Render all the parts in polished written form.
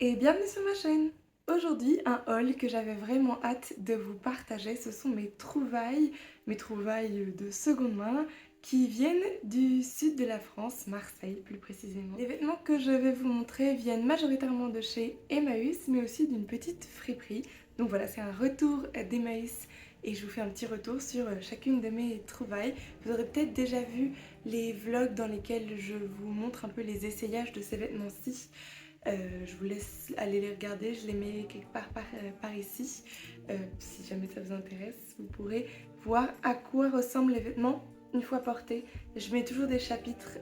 Et bienvenue sur ma chaîne. Aujourd'hui, un haul que j'avais vraiment hâte de vous partager. Ce sont mes trouvailles de seconde main qui viennent du sud de la France, Marseille plus précisément. Les vêtements que je vais vous montrer viennent majoritairement de chez Emmaüs, mais aussi d'une petite friperie. Donc voilà, c'est un retour d'Emmaüs et je vous fais un petit retour sur chacune de mes trouvailles. Vous aurez peut-être déjà vu les vlogs dans lesquels je vous montre un peu les essayages de ces vêtements-ci. Je vous laisse aller les regarder, je les mets quelque part par ici. Si jamais ça vous intéresse, vous pourrez voir à quoi ressemblent les vêtements une fois portés. Je mets toujours des chapitres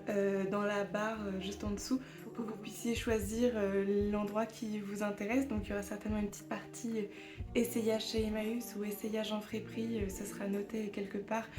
dans la barre juste en dessous pour que vous puissiez choisir l'endroit qui vous intéresse. Donc il y aura certainement une petite partie essayage chez Emmaüs ou essayage en friperie, ce sera noté quelque part.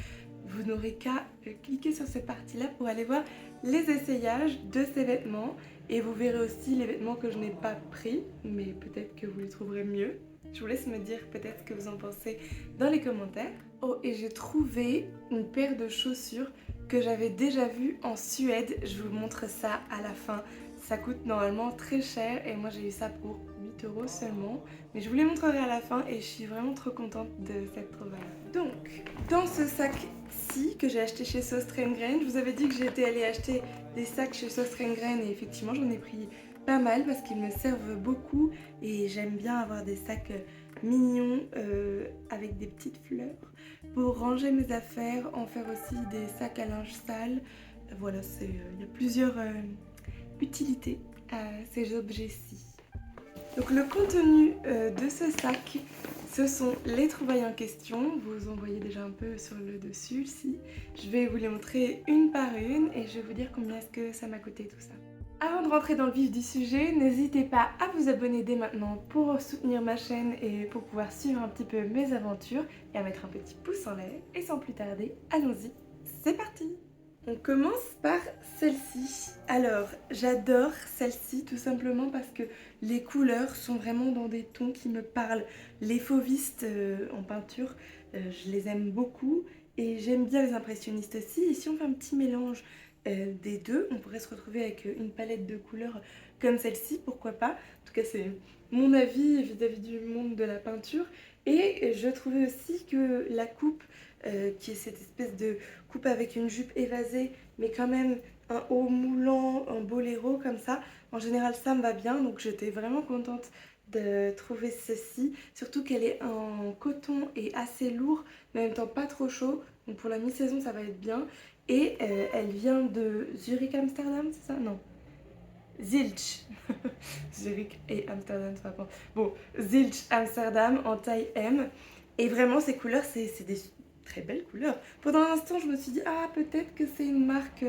Vous n'aurez qu'à cliquer sur cette partie-là pour aller voir les essayages de ces vêtements. Et vous verrez aussi les vêtements que je n'ai pas pris, mais peut-être que vous les trouverez mieux. Je vous laisse me dire peut-être ce que vous en pensez dans les commentaires. Oh, et j'ai trouvé une paire de chaussures que j'avais déjà vue en Suède. Je vous montre ça à la fin. Ça coûte normalement très cher et moi j'ai eu ça pour 8 € seulement. Mais je vous les montrerai à la fin et je suis vraiment trop contente de cette trouvaille. Donc, dans ce sac-ci que j'ai acheté chez Søstrene, je vous avais dit que j'étais allée acheter des sacs chez Søstrene et effectivement j'en ai pris pas mal parce qu'ils me servent beaucoup et j'aime bien avoir des sacs mignons avec des petites fleurs pour ranger mes affaires, en faire aussi des sacs à linge sale. Voilà, il y a plusieurs utilités à ces objets-ci. Donc le contenu de ce sac, ce sont les trouvailles en question. Vous en voyez déjà un peu sur le dessus ici. Je vais vous les montrer une par une et je vais vous dire combien est-ce que ça m'a coûté tout ça. Avant de rentrer dans le vif du sujet, n'hésitez pas à vous abonner dès maintenant pour soutenir ma chaîne et pour pouvoir suivre un petit peu mes aventures et à mettre un petit pouce en l'air. Et sans plus tarder, allons-y, c'est parti! On commence par celle-ci. Alors, j'adore celle-ci tout simplement parce que les couleurs sont vraiment dans des tons qui me parlent. Les fauvistes en peinture, je les aime beaucoup et j'aime bien les impressionnistes aussi. Et si on fait un petit mélange des deux, on pourrait se retrouver avec une palette de couleurs comme celle-ci, pourquoi pas. En tout cas, c'est mon avis vis-à-vis du monde de la peinture. Et je trouvais aussi que la coupe, qui est cette espèce de coupe avec une jupe évasée, mais quand même un haut moulant, un boléro comme ça, en général ça me va bien, donc j'étais vraiment contente de trouver ceci, surtout qu'elle est en coton et assez lourd, mais en même temps pas trop chaud, donc pour la mi-saison ça va être bien. Et elle vient de Zurich Amsterdam, c'est ça? Non. Zilch. Zurich et Amsterdam, ça va pas. Bon, Zilch Amsterdam en taille M. Et vraiment, ces couleurs, c'est des très belles couleurs. Pendant un instant, je me suis dit, ah, peut-être que c'est une marque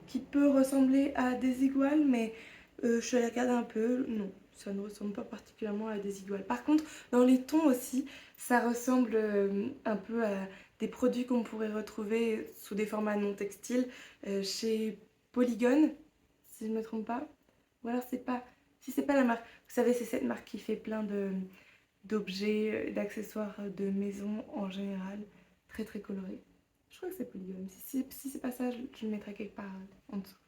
qui peut ressembler à Desigual, mais je suis allée regarder un peu. Non, ça ne ressemble pas particulièrement à Desigual. Par contre, dans les tons aussi, ça ressemble un peu à des produits qu'on pourrait retrouver sous des formats non textiles chez Polygon, si je ne me trompe pas. Ou alors c'est pas, si c'est pas la marque, vous savez c'est cette marque qui fait plein d'objets, d'accessoires de maison en général, très très colorés. Je crois que c'est Polygon, si c'est pas ça je le mettrai quelque part en dessous.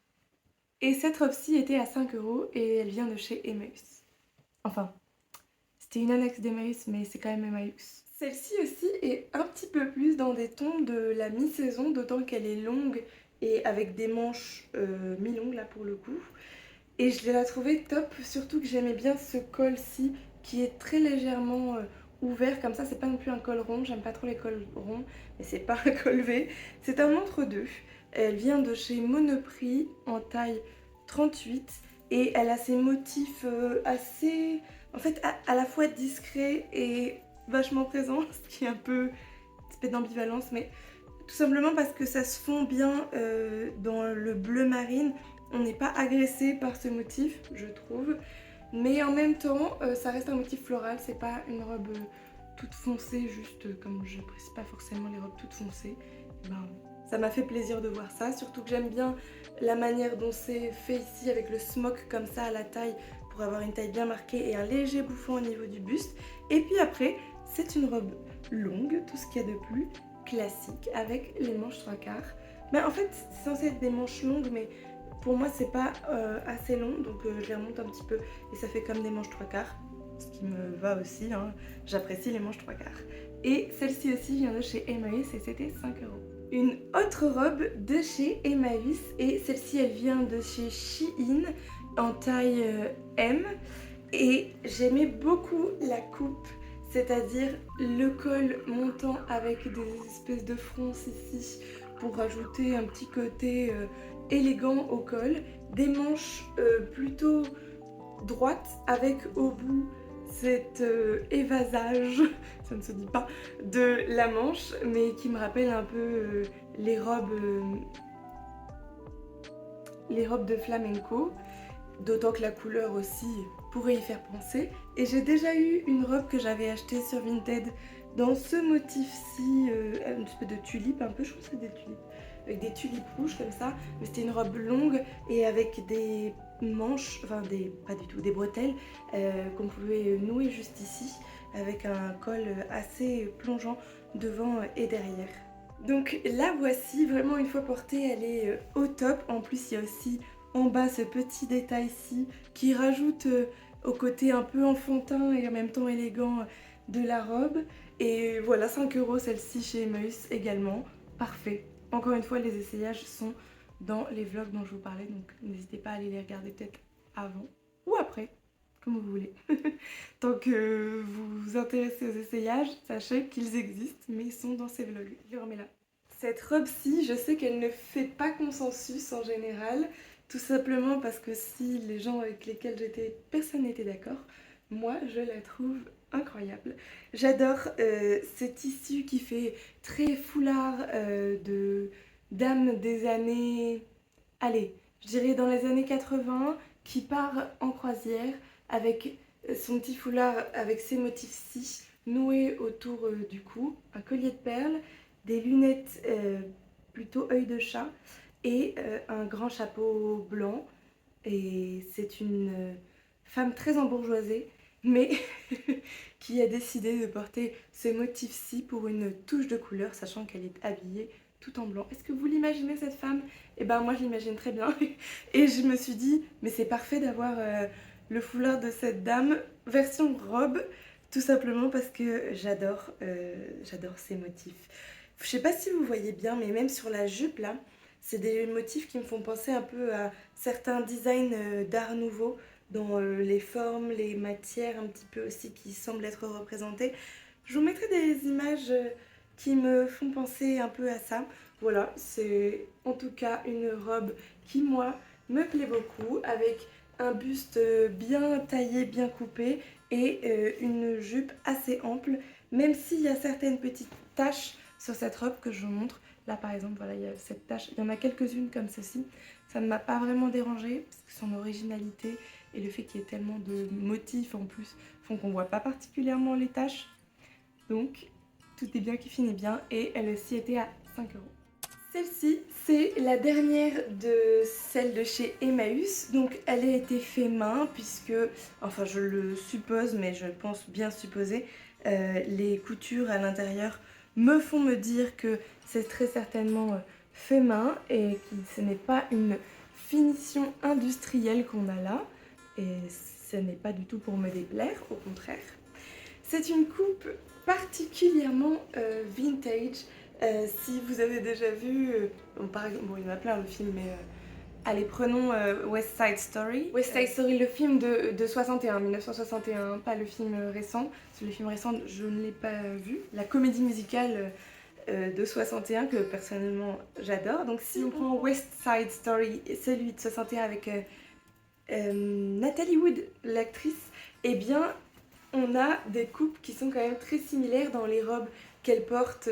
Et cette robe-ci était à 5 € et elle vient de chez Emmaüs. Enfin, c'était une annexe d'Emmaüs mais c'est quand même Emmaüs. Celle-ci aussi est un petit peu plus dans des tons de la mi-saison, d'autant qu'elle est longue et avec des manches mi-longues là pour le coup. Et je l'ai trouvé top, surtout que j'aimais bien ce col-ci qui est très légèrement ouvert comme ça. C'est pas non plus un col rond, j'aime pas trop les cols ronds, mais c'est pas un col V. C'est un entre-deux. Elle vient de chez Monoprix en taille 38 et elle a ses motifs assez, en fait, à la fois discrets et vachement présents, ce qui est un peu une espèce d'ambivalence, mais tout simplement parce que ça se fond bien dans le bleu marine. On n'est pas agressé par ce motif, je trouve. Mais en même temps, ça reste un motif floral. C'est pas une robe toute foncée, juste comme je n'apprécie pas forcément les robes toutes foncées. Ben, ça m'a fait plaisir de voir ça. Surtout que j'aime bien la manière dont c'est fait ici avec le smock comme ça à la taille pour avoir une taille bien marquée et un léger bouffon au niveau du buste. Et puis après, c'est une robe longue, tout ce qu'il y a de plus classique avec les manches 3/4. Ben, en fait, c'est censé être des manches longues, mais Pour moi c'est pas assez long, donc je les remonte un petit peu et ça fait comme des manches 3/4, ce qui me va aussi, hein. J'apprécie les manches 3/4. Et celle-ci aussi vient de chez Emmaüs et c'était 5 euros. Une autre robe de chez Emmaüs, et celle-ci elle vient de chez Shein en taille M, et j'aimais beaucoup la coupe, c'est-à-dire le col montant avec des espèces de fronces ici pour rajouter un petit côté élégant au col, des manches plutôt droites avec au bout cet évasage, ça ne se dit pas, de la manche, mais qui me rappelle un peu les robes de flamenco, d'autant que la couleur aussi pourrait y faire penser. Et j'ai déjà eu une robe que j'avais achetée sur Vinted dans ce motif-ci, un petit peu de tulipe, un peu, je trouve que c'est des tulipes, avec des tulipes rouges comme ça, mais c'était une robe longue et avec des manches, enfin pas du tout, des bretelles qu'on pouvait nouer juste ici, avec un col assez plongeant devant et derrière. Donc la voici, vraiment une fois portée, elle est au top. En plus, il y a aussi en bas ce petit détail-ci qui rajoute au côté un peu enfantin et en même temps élégant de la robe. Et voilà, 5 euros celle-ci chez Emmaüs également. Parfait. Encore une fois, les essayages sont dans les vlogs dont je vous parlais, donc n'hésitez pas à aller les regarder peut-être avant ou après, comme vous voulez. Tant que vous vous intéressez aux essayages, sachez qu'ils existent, mais ils sont dans ces vlogs. Je les remets là. Cette robe-ci, je sais qu'elle ne fait pas consensus en général, tout simplement parce que si les gens avec lesquels j'étais, personne n'était d'accord, moi je la trouve incroyable. J'adore ce tissu qui fait très foulard de dame des années, allez, je dirais dans les années 80, qui part en croisière avec son petit foulard avec ses motifs-ci noués autour du cou, un collier de perles, des lunettes plutôt œil de chat et un grand chapeau blanc. Et c'est une femme très embourgeoisée, mais qui a décidé de porter ce motif-ci pour une touche de couleur, sachant qu'elle est habillée tout en blanc. Est-ce que vous l'imaginez cette femme? Eh ben moi je l'imagine très bien. Et je me suis dit, mais c'est parfait d'avoir le foulard de cette dame version robe, tout simplement parce que j'adore ces motifs. Je sais pas si vous voyez bien, mais même sur la jupe là, c'est des motifs qui me font penser un peu à certains designs d'art nouveau, dans les formes, les matières un petit peu aussi qui semblent être représentées. Je vous mettrai des images qui me font penser un peu à ça. Voilà, c'est en tout cas une robe qui, moi, me plaît beaucoup, avec un buste bien taillé, bien coupé et une jupe assez ample, même s'il y a certaines petites taches sur cette robe que je vous montre. Là par exemple, voilà, il y a cette tache, il y en a quelques-unes comme ceci. Ça ne m'a pas vraiment dérangée parce que son originalité et le fait qu'il y ait tellement de motifs en plus font qu'on ne voit pas particulièrement les taches. Donc tout est bien qui finit bien, et elle aussi était à 5 euros. Celle-ci, c'est la dernière de celle de chez Emmaüs, donc elle a été fait main puisque, enfin je le suppose, mais je pense bien supposer, les coutures à l'intérieur me font me dire que c'est très certainement fait main et que ce n'est pas une finition industrielle qu'on a là, et ce n'est pas du tout pour me déplaire, au contraire. C'est une coupe particulièrement vintage. Si vous avez déjà vu, par exemple, bon il y en a plein le film, mais allez prenons West Side Story. West Side Story, le film de 61, 1961, pas le film récent, parce que le film récent je ne l'ai pas vu. La comédie musicale de 61 que personnellement j'adore. Donc si on prend West Side Story, celui de 61 avec Natalie Wood, l'actrice, eh bien on a des coupes qui sont quand même très similaires dans les robes qu'elle porte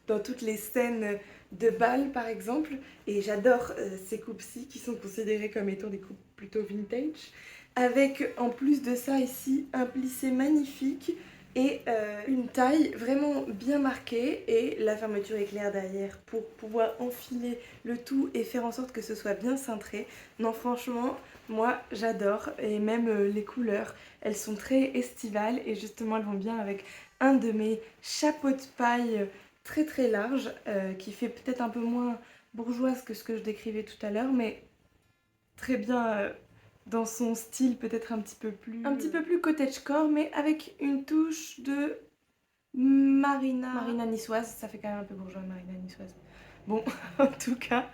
dans toutes les scènes de bal par exemple, et j'adore ces coupes-ci qui sont considérées comme étant des coupes plutôt vintage, avec en plus de ça ici un plissé magnifique et une taille vraiment bien marquée, et la fermeture éclair derrière pour pouvoir enfiler le tout et faire en sorte que ce soit bien cintré. Non franchement, moi j'adore, et même les couleurs, elles sont très estivales et justement elles vont bien avec un de mes chapeaux de paille très très large qui fait peut-être un peu moins bourgeoise que ce que je décrivais tout à l'heure, mais très bien dans son style, peut-être un petit peu plus cottagecore, mais avec une touche de marina niçoise. Ça fait quand même un peu bourgeois, marina niçoise. Bon, en tout cas,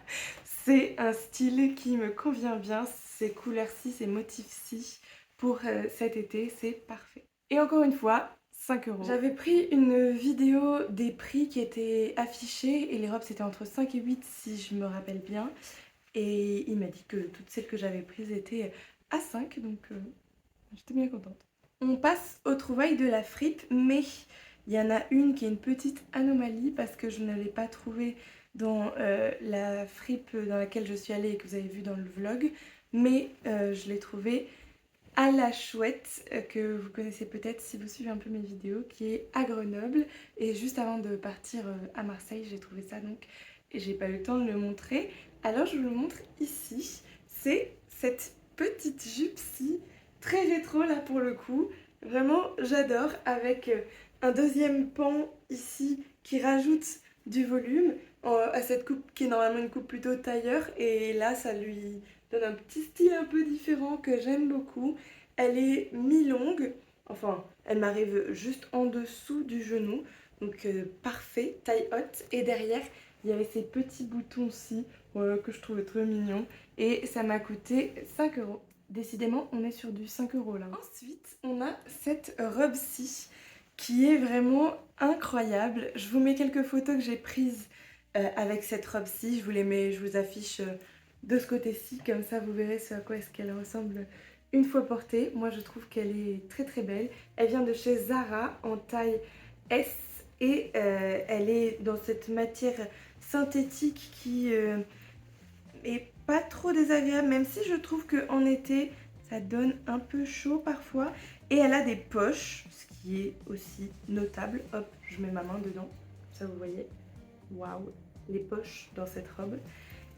c'est un style qui me convient bien. Ces couleurs-ci, ces motifs-ci, pour cet été, c'est parfait. Et encore une fois, 5 euros. J'avais pris une vidéo des prix qui étaient affichés et les robes c'était entre 5 et 8 si je me rappelle bien. Et il m'a dit que toutes celles que j'avais prises étaient à 5, donc j'étais bien contente. On passe aux trouvailles de la fripe, mais il y en a une qui est une petite anomalie parce que je ne l'ai pas trouvée dans la fripe dans laquelle je suis allée et que vous avez vu dans le vlog, mais je l'ai trouvée à la Chouette, que vous connaissez peut-être si vous suivez un peu mes vidéos, qui est à Grenoble. Et juste avant de partir à Marseille, j'ai trouvé ça donc, et j'ai pas eu le temps de le montrer. Alors je vous le montre ici. C'est cette petite jupe-ci, très rétro là pour le coup. Vraiment, j'adore, avec un deuxième pan ici qui rajoute du volume à cette coupe qui est normalement une coupe plutôt tailleur. Et là, ça lui donne un petit style un peu différent que j'aime beaucoup. Elle est mi-longue, enfin elle m'arrive juste en dessous du genou, donc parfait, taille haute. Et derrière il y avait ces petits boutons-ci que je trouvais très mignons et ça m'a coûté 5 euros. Décidément on est sur du 5 euros là. Ensuite on a cette robe-ci qui est vraiment incroyable. Je vous mets quelques photos que j'ai prises avec cette robe-ci, je vous les mets, je vous affiche de ce côté-ci, comme ça vous verrez ce à quoi est-ce qu'elle ressemble une fois portée. Moi je trouve qu'elle est très très belle. Elle vient de chez Zara en taille S et elle est dans cette matière synthétique qui est pas trop désagréable, même si je trouve qu'en été ça donne un peu chaud parfois. Et elle a des poches, ce qui est aussi notable. Hop, je mets ma main dedans, ça vous voyez. Waouh, les poches dans cette robe.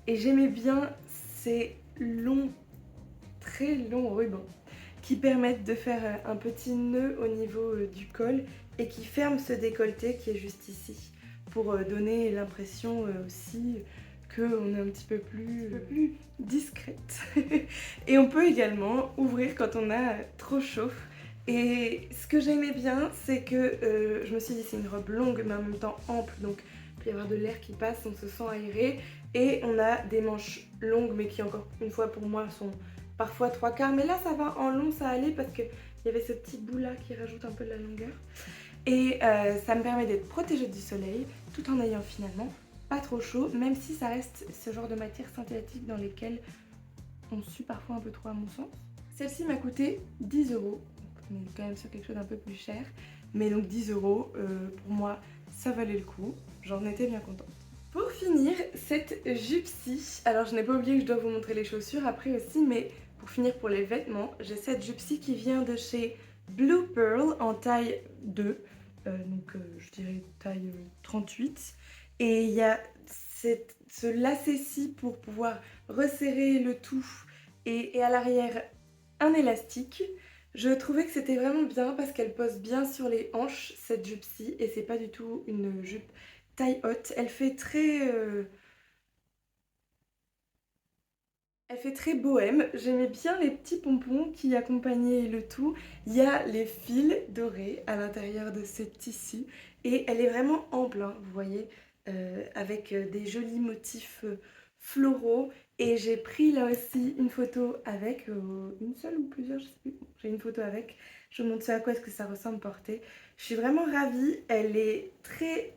Et j'aimais bien ces longs, très longs rubans qui permettent de faire un petit nœud au niveau du col et qui ferment ce décolleté qui est juste ici pour donner l'impression aussi qu'on est un petit peu plus discrète. Et on peut également ouvrir quand on a trop chaud. Et ce que j'aimais bien, c'est que je me suis dit c'est une robe longue mais en même temps ample, donc il peut y avoir de l'air qui passe, on se sent aéré. Et on a des manches longues mais qui encore une fois pour moi sont parfois 3/4. Mais là ça va, en long ça allait parce qu'il y avait ce petit bout là qui rajoute un peu de la longueur. Et ça me permet d'être protégée du soleil tout en ayant finalement pas trop chaud, même si ça reste ce genre de matière synthétique dans lesquelles on sue parfois un peu trop à mon sens. Celle-ci m'a coûté 10 euros, on est quand même sur quelque chose d'un peu plus cher, mais donc 10 euros, pour moi ça valait le coup, j'en étais bien contente. Pour finir, cette jupe-ci, alors je n'ai pas oublié que je dois vous montrer les chaussures après aussi, mais pour finir pour les vêtements, j'ai cette jupe-ci qui vient de chez Blue Pearl en taille 2, donc je dirais taille 38. Et il y a ce lacet-ci pour pouvoir resserrer le tout et à l'arrière un élastique. Je trouvais que c'était vraiment bien parce qu'elle pose bien sur les hanches cette jupe-ci et c'est pas du tout une jupe taille haute. Elle fait très bohème. J'aimais bien les petits pompons qui accompagnaient le tout. Il y a les fils dorés à l'intérieur de ce tissu et elle est vraiment ample, hein, vous voyez, avec des jolis motifs floraux. Et j'ai pris là aussi une photo avec, une seule ou plusieurs, je sais plus. Bon, j'ai une photo avec. Je vous montre à quoi est-ce que ça ressemble porté. Je suis vraiment ravie. Elle est très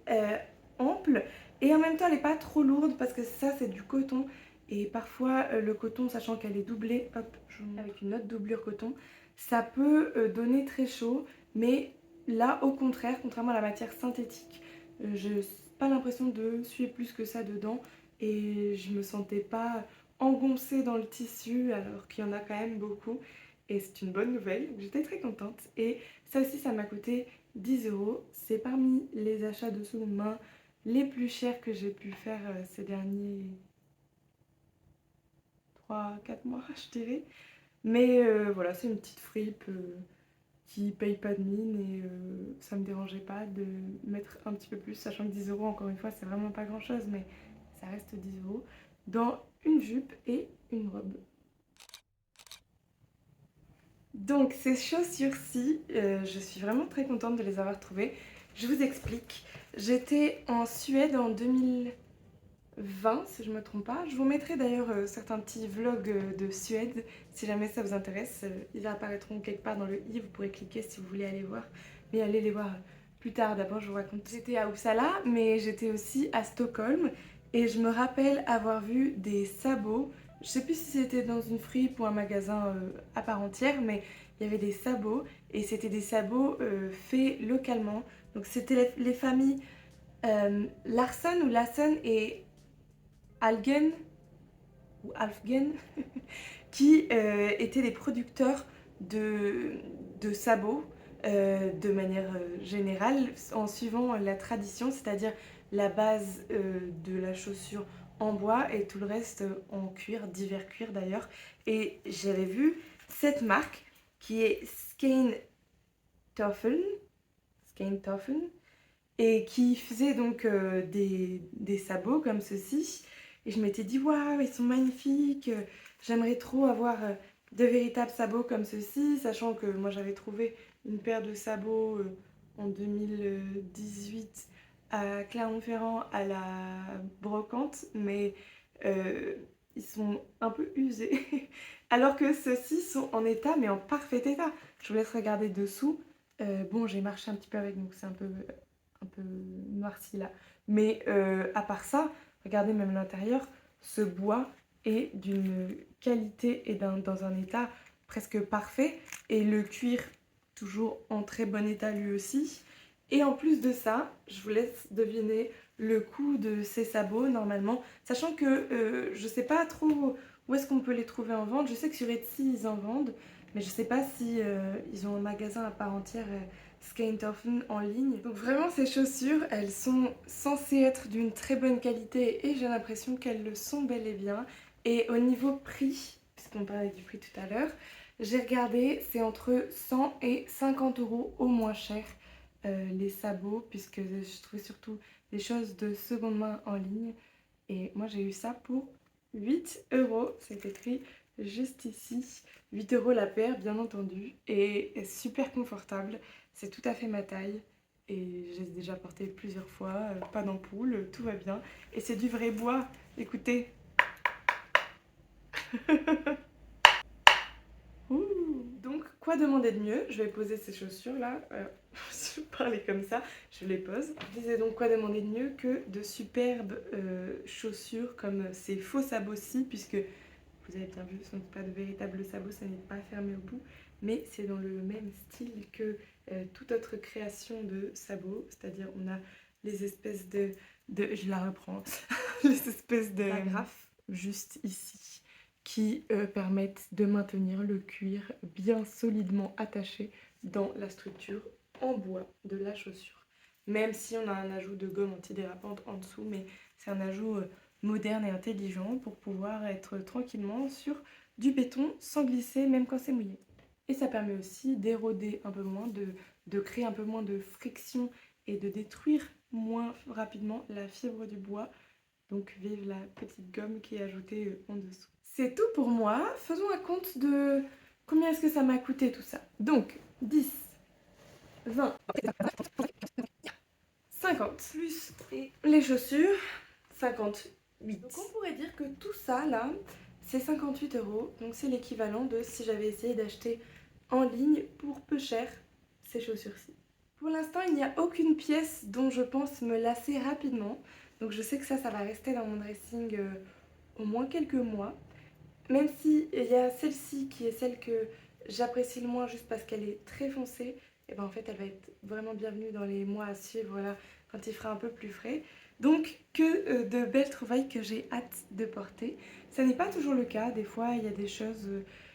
ample et en même temps elle n'est pas trop lourde parce que ça c'est du coton. Et parfois le coton, sachant qu'elle est doublée, hop, avec une autre doublure coton, ça peut donner très chaud. Mais là, au contraire, contrairement à la matière synthétique, je n'ai pas l'impression de suer plus que ça dedans. Et je me sentais pas engoncée dans le tissu alors qu'il y en a quand même beaucoup. Et c'est une bonne nouvelle, j'étais très contente. Et ça aussi, ça m'a coûté 10 euros. C'est parmi les achats de seconde main les plus chers que j'ai pu faire ces derniers 3-4 mois, je dirais. Mais voilà, c'est une petite fripe qui paye pas de mine et ça me dérangeait pas de mettre un petit peu plus, sachant que 10 euros, encore une fois, c'est vraiment pas grand chose, mais ça reste 10 euros dans une jupe et une robe. Donc ces chaussures-ci, je suis vraiment très contente de les avoir trouvées. Je vous explique. J'étais en Suède en 2020, si je ne me trompe pas. Je vous mettrai d'ailleurs certains petits vlogs de Suède, si jamais ça vous intéresse. Ils apparaîtront quelque part dans le i, vous pourrez cliquer si vous voulez aller voir. Mais allez les voir plus tard, d'abord je vous raconte. J'étais à Uppsala, mais j'étais aussi à Stockholm. Et je me rappelle avoir vu des sabots. Je sais plus si c'était dans une fripe ou un magasin à part entière, mais il y avait des sabots. Et c'était des sabots faits localement. Donc c'était les familles Larsson ou Lassen et Algen ou Alfgen qui étaient des producteurs de, de sabots de manière générale en suivant la tradition, c'est-à-dire la base de la chaussure en bois et tout le reste en cuir, divers cuirs d'ailleurs. Et j'avais vu cette marque qui est Skeintoffen, et qui faisait donc des sabots comme ceci. Et je m'étais dit, waouh, ils sont magnifiques, j'aimerais trop avoir de véritables sabots comme ceci, sachant que moi j'avais trouvé une paire de sabots en 2018 à Clermont-Ferrand à la brocante, mais euh, ils sont un peu usés, alors que ceux-ci sont en état, mais en parfait état. Je vous laisse regarder dessous. Bon, j'ai marché un petit peu avec, donc c'est un peu noirci là. Mais à part ça, regardez même l'intérieur, ce bois est d'une qualité et dans un état presque parfait. Et le cuir, toujours en très bon état lui aussi. Et en plus de ça, je vous laisse deviner le coût de ces sabots normalement. Sachant que je sais pas trop où est-ce qu'on peut les trouver en vente. Je sais que sur Etsy ils en vendent. Mais je sais pas si ils ont un magasin à part entière Skeintoffen en ligne. Donc vraiment ces chaussures, elles sont censées être d'une très bonne qualité et j'ai l'impression qu'elles le sont bel et bien. Et au niveau prix, puisqu'on parlait du prix tout à l'heure, j'ai regardé, c'est entre 100 et 50 euros au moins cher les sabots, puisque je trouvais surtout des choses de seconde main en ligne. Et moi j'ai eu ça pour 8 euros, c'est écrit juste ici. 8 euros la paire, bien entendu, et super confortable. C'est tout à fait ma taille. Et j'ai déjà porté plusieurs fois, pas d'ampoule, tout va bien. Et c'est du vrai bois, écoutez. Donc, quoi demander de mieux? Je vais poser ces chaussures là. Je parlais comme ça, je les pose. Je disais donc quoi demander de mieux que de superbes chaussures comme ces faux sabots-ci, puisque vous avez bien vu, ce ne sont pas de véritables sabots, ça n'est pas fermé au bout, mais c'est dans le même style que toute autre création de sabots, c'est-à-dire on a les espèces je la reprends, les espèces de agrafes juste ici qui permettent de maintenir le cuir bien solidement attaché dans la structure en bois de la chaussure. Même si on a un ajout de gomme antidérapante en dessous, mais c'est un ajout moderne et intelligent pour pouvoir être tranquillement sur du béton sans glisser même quand c'est mouillé. Et ça permet aussi d'éroder un peu moins, de créer un peu moins de friction et de détruire moins rapidement la fibre du bois. Donc vive la petite gomme qui est ajoutée en dessous. C'est tout pour moi. Faisons un compte de combien est-ce que ça m'a coûté tout ça. Donc 10, 20, 50 plus les chaussures, 58. Donc on pourrait dire que tout ça là, c'est 58 euros. Donc c'est l'équivalent de si j'avais essayé d'acheter en ligne pour peu cher ces chaussures-ci. Pour l'instant, il n'y a aucune pièce dont je pense me lasser rapidement. Donc je sais que ça va rester dans mon dressing au moins quelques mois. Même si il y a celle-ci qui est celle que j'apprécie le moins juste parce qu'elle est très foncée, et ben en fait elle va être vraiment bienvenue dans les mois à suivre là, quand il fera un peu plus frais. Donc que de belles trouvailles que j'ai hâte de porter. Ça n'est pas toujours le cas, des fois il y a des choses,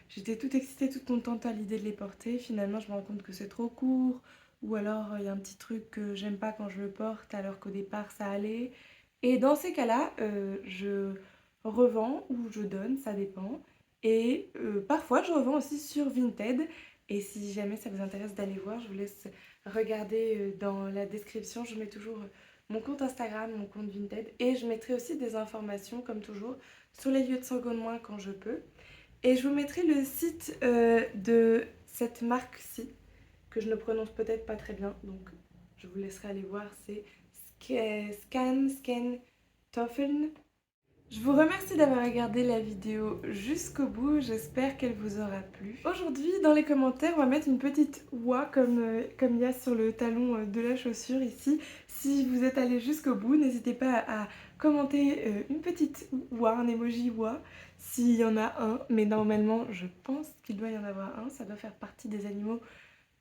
j'étais toute excitée, toute contente à l'idée de les porter, finalement je me rends compte que c'est trop court, ou alors il y a un petit truc que j'aime pas quand je le porte alors qu'au départ ça allait. Et dans ces cas-là, je revends ou je donne, ça dépend. Et parfois je revends aussi sur Vinted. Et si jamais ça vous intéresse d'aller voir, je vous laisse regarder dans la description. Je mets toujours mon compte Instagram, mon compte Vinted. Et je mettrai aussi des informations, comme toujours, sur les lieux de seconde main quand je peux. Et je vous mettrai le site de cette marque-ci, que je ne prononce peut-être pas très bien, donc je vous laisserai aller voir, c'est Scan Toffeln. Je vous remercie d'avoir regardé la vidéo jusqu'au bout, j'espère qu'elle vous aura plu. Aujourd'hui, dans les commentaires, on va mettre une petite oie comme il y a sur le talon de la chaussure ici. Si vous êtes allé jusqu'au bout, n'hésitez pas à commenter une petite oie, un emoji oie, s'il y en a un. Mais normalement, je pense qu'il doit y en avoir un, ça doit faire partie des animaux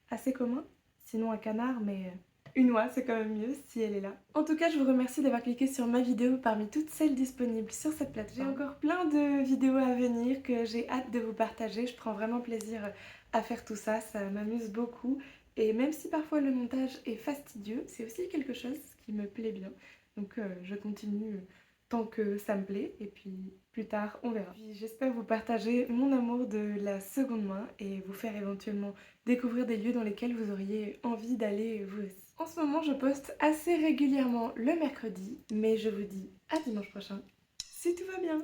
assez communs. Sinon un canard, mais une oie, c'est quand même mieux si elle est là. En tout cas, je vous remercie d'avoir cliqué sur ma vidéo parmi toutes celles disponibles sur cette plateforme. J'ai encore plein de vidéos à venir que j'ai hâte de vous partager. Je prends vraiment plaisir à faire tout ça, ça m'amuse beaucoup. Et même si parfois le montage est fastidieux, c'est aussi quelque chose qui me plaît bien. Donc je continue tant que ça me plaît, et puis plus tard on verra. J'espère vous partager mon amour de la seconde main et vous faire éventuellement découvrir des lieux dans lesquels vous auriez envie d'aller vous aussi. En ce moment, je poste assez régulièrement le mercredi, mais je vous dis à dimanche prochain, si tout va bien.